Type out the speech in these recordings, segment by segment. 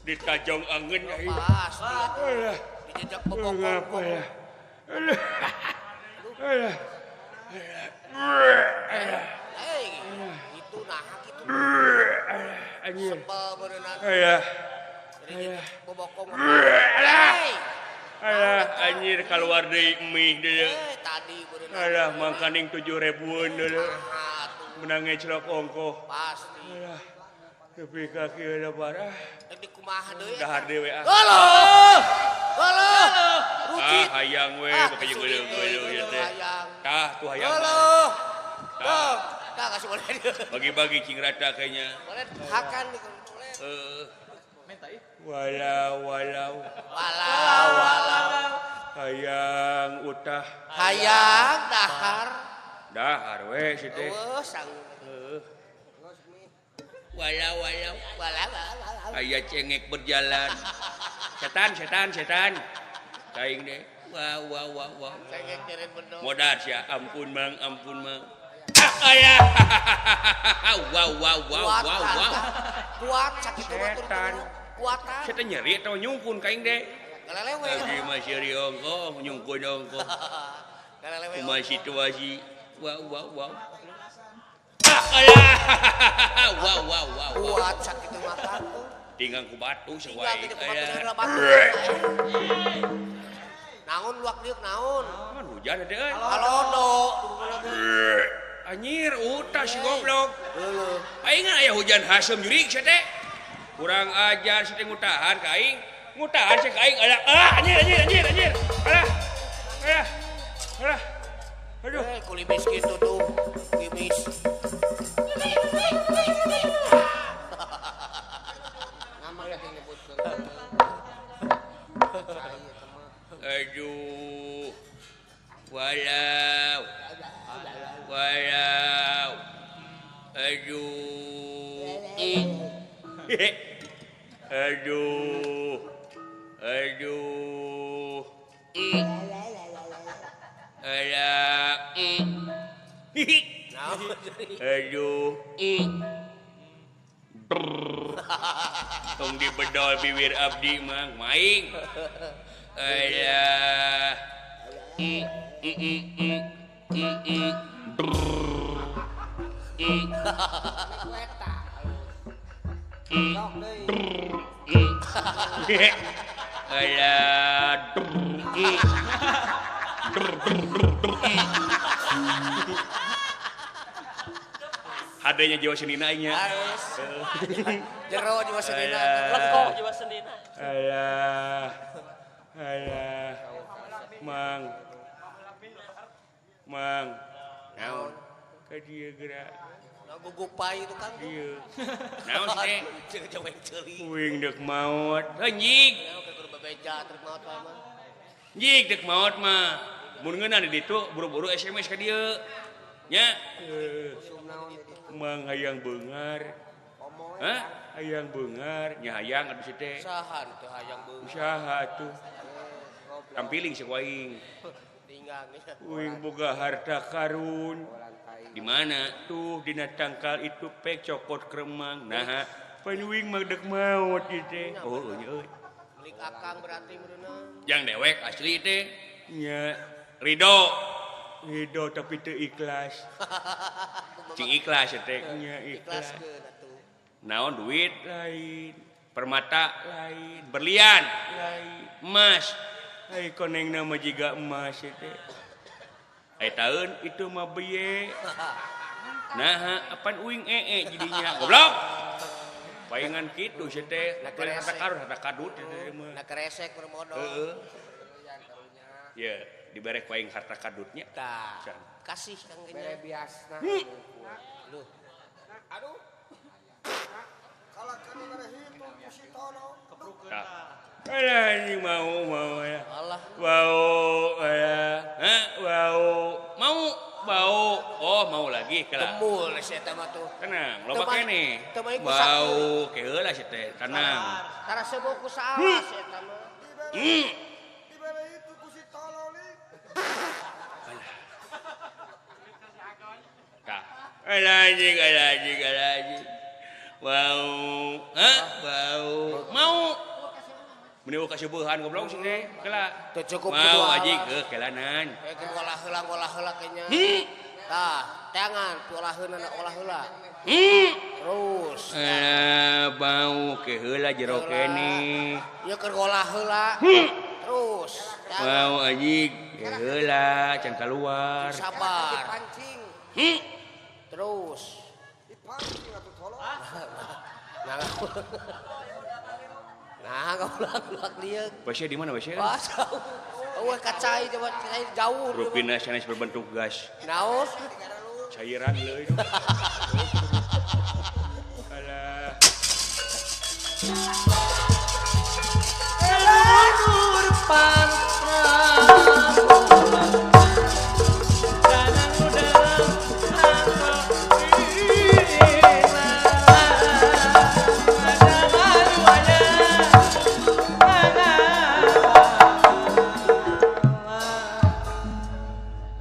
Ditajong angin pas dijejak bobok ngapa ya itu nah gitu anjir sebel berenang bobokong anjir keluar dari mie deh tadi berenang mangkaning 7.000-an deh menangnya celok ongkoh pasti tapi kaki udah parah di kumaha deui dahar dewe halo hayang we pakai geuleuh ya teh tah tuh hayang halo tah kasih boleh bagi-bagi cing rata kayaknya boleh hakan walau hayang utah hayang dahar we si teh walau aya cengek berjalan setan kaing deh wow cengek jeren bedog modar sia ampun mang aya wow kuat sakit setan kuatan setan nyeri atau nyungkun kaing deh galelewe lagi masih riongko nyungkun ongko galelewe kumaha situasi wow kuat sakit makan tuh tinggal ku batu tinggal sesuai tidak kuat batu naon luak diuk naon kan hujan ada euy halondo anjir utah si goblok aing aya hujan hasem jurig sia teh kurang ajar si teh ngutahan ka aing ngutahan sia ka aing anjir alah aduh kulimis gitu tuh kulimis aduh walau aduh tong dibedol bibir abdi mang maing adanya Jawa Senina nya jero Jawa Senina lekok Jawa Senina alah mang naon ka dieu geura gugupai itu kan dieu naon sih teh jaweng ceuling uing deuk maot anjing naon ke kudu bebeja trek maot mah anjing deuk maot mah mun ngeunah di ditu buru-buru SMS ka dieu nya mang hayang beungar hayang beungar nya hayang atuh si teh sahan teh hayang beungar usaha atuh tampiling si waing tinggang uing boga harta karun di mana tuh dina tangkal itu pek cokot kremang nah pan uing mah deuk maot ieu teh oh nya euy milik akang berarti berenang yang dewek asli teh nya Ridho tapi teu ikhlas cing ikhlas teh nya ikhlas naon duit lain permata lain berlian lain emas ai konengna mah jiga emas teh ai taeun itu mah beye nah apan uing jadinya goblok paingan kitu sia teh harta kadut teh mah na keresek bermodal heeh ya diberek paing harta kadutnya tah kasih kang bere biasna lu aduh kalau kami beres itu anjing mau ya. Allah. Bau ya. Hah? Bau. Oh, mau lagi kala. Tembul si eta mah tuh. Tenang, lo pakai nih. Teu mah Bau ke heula si teh. Tenang. Tara sebeu ku salah si eta mah. Dibere itu ku si tololi. Kak. Anjing. Bau. Hah? Bau. Mau. Mending kasih buhan goblok sih teh. Kala. Teu cukup mau kedua. aji ke kelanan. Ke ngolah heula kayaknya. Tah, tangan olah heula. Terus. Bau ke heula jero kene. Ieu keur ngolah heula. Terus. Bau aji ke heula can keluar. Sabar. Pancing. Terus. Dipancing atuh tolol. Nah, ulang dia. Basya di mana Basya? Wah, jauh. Kacai coba jauh. Rupina sanes berbentuk gas. Naos? Cairan leuy. Alah. Elur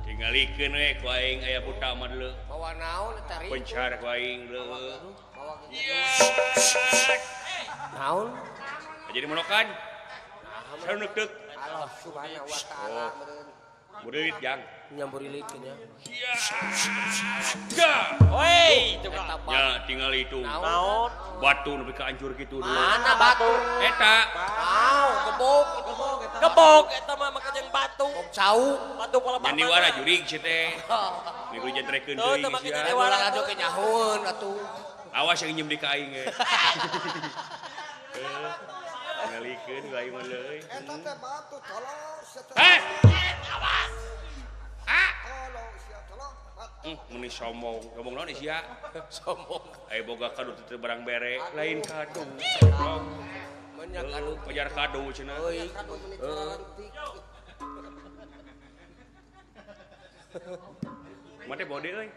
Tingalikeun we ku aing aya buta mah deuleu. Bawa naon tari? Pencar ku aing deuleu. Naon? Jadi monokan. Saeuneuk teuk. Allah subhanahu wa ta'ala meureun. Murid jang. Nyamburilit nya. Ya. Oi, itu Eta Ya tinggal itu. naon? Batu nepi ka hancur kitu deuleu. Mana batu? Eta. Au, gebog itu mah. Gebog eta mah maka jeung batu. Gebog cau. Batu pola Nya ni wara jurig si teh. Minggu jentrekeun Tuh, teuing teu sia. make Wala ado ke nyahoeun atuh. Awas yang nyeum di ka aing ge. Ngalikeun ku aing mah leuy. Eta teh batu tolol. Eta Heh. tolol sia tolol. Meni sombong. Ngomong naon sia? Sombong. Aya boga kado teu barang bere, lain kado. Banyak anu Pajar kado cenah. euy. Mate bode euy.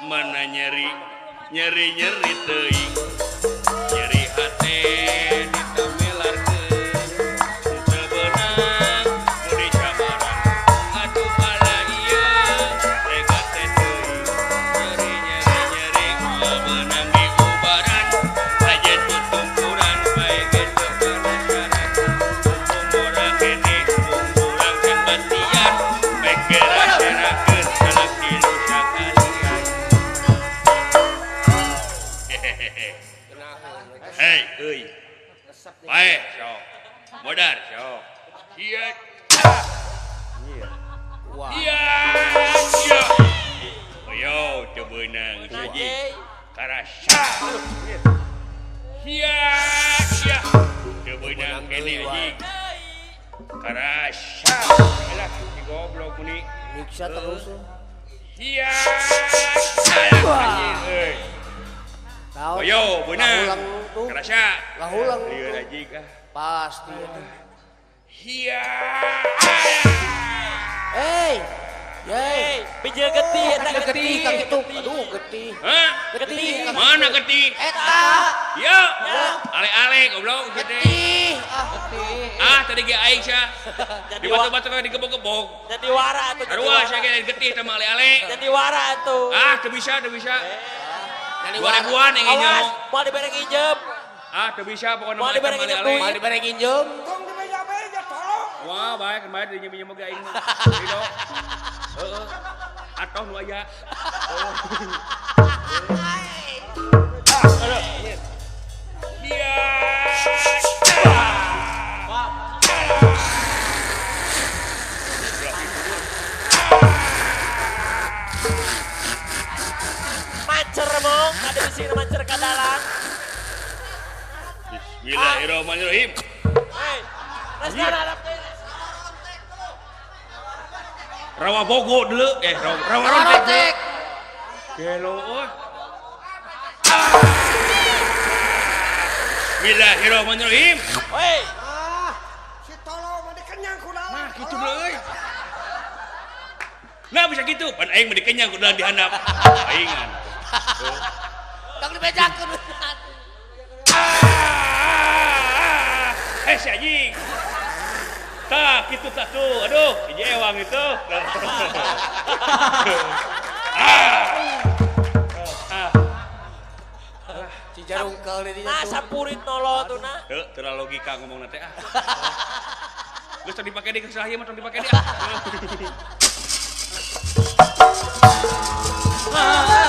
Mana nyeri teuing. Nyeri hate ditamelarkeun. Teu beunang nu disabaran. Atuh bala ieu tega teh teuing. Nyeri moal beunang diubaran. Ajeun tutumpuran bae geus teu panasaran. Umur kene umurang can batian. Bae keraserakeun salak tilu sakalian. Hei, euy. Bae, sok. Modar, sok. Iya. Wah. Iya. Ayo, teu beunang saji. Karasa. Iya. Teu beunang kene anjing. Karasa. Alah, si goblok muni. Nyiksa terus. Iya. Anjing euy. Tahu. Ayo, beunang. Lahulang tuh. Karasa. Lahulang Lieur tuh. anjing ah. Pasti itu. Iya. Hey. Yey. Bijil getih eta Ada getih getih. kang itu. Aduh, getih. Hah? Getih. Mana getih? Eta. Ya. Ale-ale goblok gitu. Getih. Tadi ge aing sia. Di batu-batu kan digebok-gebok. Jadi wara atuh. Arwah sia ge getih teh mah ale-ale. Jadi wara atuh. Teu bisa. Jadi 2000-an yang Awas, nyaho. mau dibereng ijem. Teu bisa pokona Mau mah dibarengin ale-ale. duit. Mau dibarengin jam. Tong di meja-meja tolol. Wah, bae kan bae dinyem-nyem ge aing mah. Ido. Heeh. Atoh nu aya. Iya. Mancer mong, ada di sini mancer ke dalam. Bismillahirrahmanirrahim. Hei, resna harap teh. Rawa bogo dulu, rawa rontek. Gelo, Bismillahirrahmanirrahim. Woi, Si tolong mah dikenyang ku dalam. Nah, gitu euy. Nah bisa gitu, pan aing mah dikenyang kudu dihandap. Aingan. Tong dibejakeun. Si anjing. Tah, kitu tah tuh. Aduh, hiji ewang itu. Si jarungkel di dinya nah tuh. sapurit nolo tuh nah. Heuh, teu logika ngomong nanti ah. Geus tong dipake di kesah ieu mah tong dipake di ah.